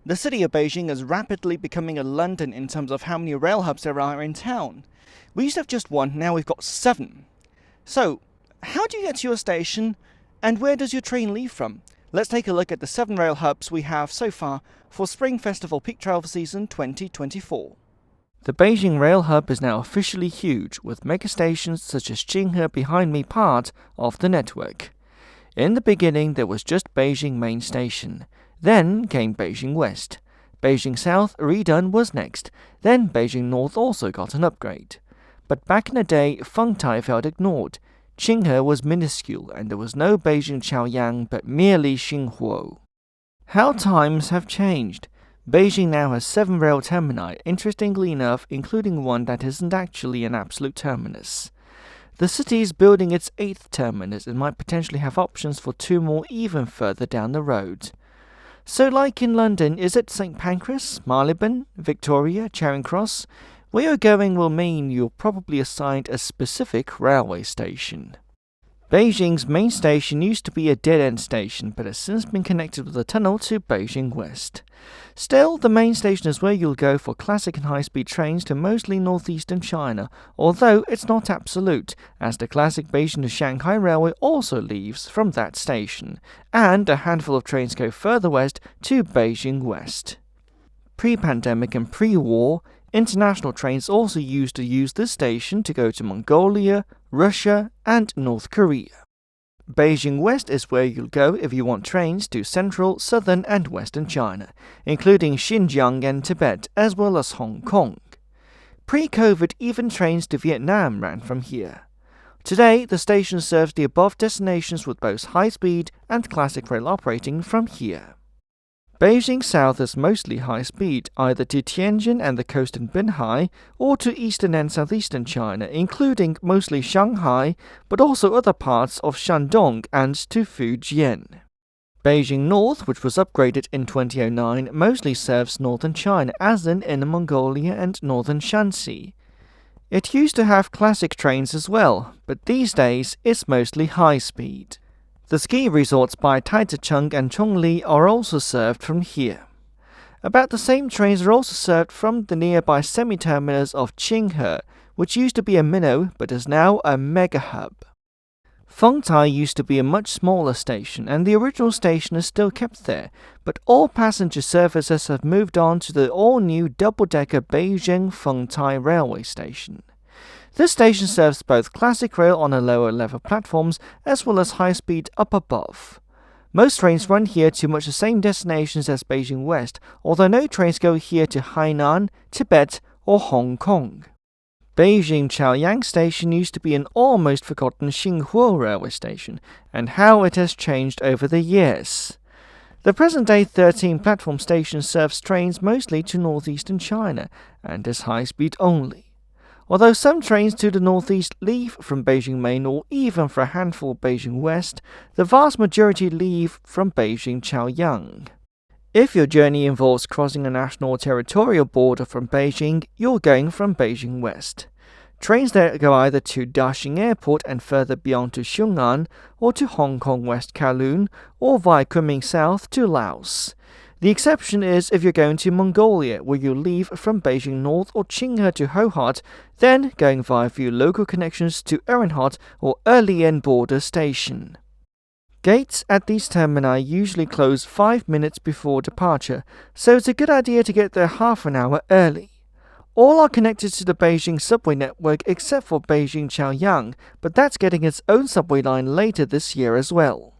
The city of Beijing is rapidly becoming a London in terms of how many rail hubs there are in town. We used to have just one, now we've got 7. So, how do you get to your station, and where does your train leave from? Let's take a look at the 7 rail hubs we have so far for Spring Festival Peak Travel Season 2024. The Beijing Rail Hub is now officially huge, with mega stations such as Chunyun behind me part of the network. In the beginning, there was just Beijing Main Station. Then came Beijing West. Beijing South redone was next. Then Beijing North also got an upgrade. But back in the day, Fengtai felt ignored. Qinghe was minuscule and there was no Beijing Chaoyang but merely Xinghuo. How times have changed. Beijing now has 7 rail termini, interestingly enough, including one that isn't actually an absolute terminus. The city is building its 8th terminus and might potentially have options for 2 more even further down the road. So like in London, is it St Pancras, Marylebone, Victoria, Charing Cross? Where you're going will mean you're probably assigned a specific railway station. Beijing's main station used to be a dead-end station, but has since been connected with a tunnel to Beijing West. Still, the main station is where you'll go for classic and high-speed trains to mostly northeastern China, although it's not absolute, as the classic Beijing to Shanghai Railway also leaves from that station, and a handful of trains go further west to Beijing West. Pre-pandemic and pre-war, international trains also used to use this station to go to Mongolia, Russia, and North Korea. Beijing West is where you'll go if you want trains to central, southern, and western China, including Xinjiang and Tibet, as well as Hong Kong. Pre-COVID, even trains to Vietnam ran from here. Today, the station serves the above destinations with both high-speed and classic rail operating from here. Beijing South is mostly high-speed, either to Tianjin and the coast in Binhai, or to eastern and southeastern China, including mostly Shanghai, but also other parts of Shandong and to Fujian. Beijing North, which was upgraded in 2009, mostly serves northern China, as in Inner Mongolia and northern Shanxi. It used to have classic trains as well, but these days it's mostly high-speed. The ski resorts by Taizicheng and Chongli are also served from here. About the same trains are also served from the nearby semi-terminus of Qinghe, which used to be a minnow but is now a mega hub. Fengtai used to be a much smaller station, and the original station is still kept there, but all passenger services have moved on to the all-new double-decker Beijing Fengtai railway station. This station serves both classic rail on the lower level platforms as well as high-speed up above. Most trains run here to much the same destinations as Beijing West, although no trains go here to Hainan, Tibet, or Hong Kong. Beijing Chaoyang Station used to be an almost forgotten Xinghuo railway station, and how it has changed over the years. The present-day 13-platform station serves trains mostly to northeastern China, and is high-speed only. Although some trains to the northeast leave from Beijing Main or even for a handful Beijing West, the vast majority leave from Beijing Chaoyang. If your journey involves crossing a national or territorial border from Beijing, you're going from Beijing West. Trains there go either to Daxing Airport and further beyond to Xiong'an, or to Hong Kong West Kowloon, or via Kunming South to Laos. The exception is if you're going to Mongolia, where you leave from Beijing North or Qinghe to Hohhot, then going via few local connections to Erenhot or Erlian border station. Gates at these termini usually close 5 minutes before departure, so it's a good idea to get there half an hour early. All are connected to the Beijing subway network except for Beijing Chaoyang, but that's getting its own subway line later this year as well.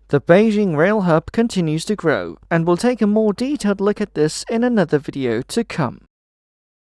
The Beijing Rail Hub continues to grow, and we'll take a more detailed look at this in another video to come.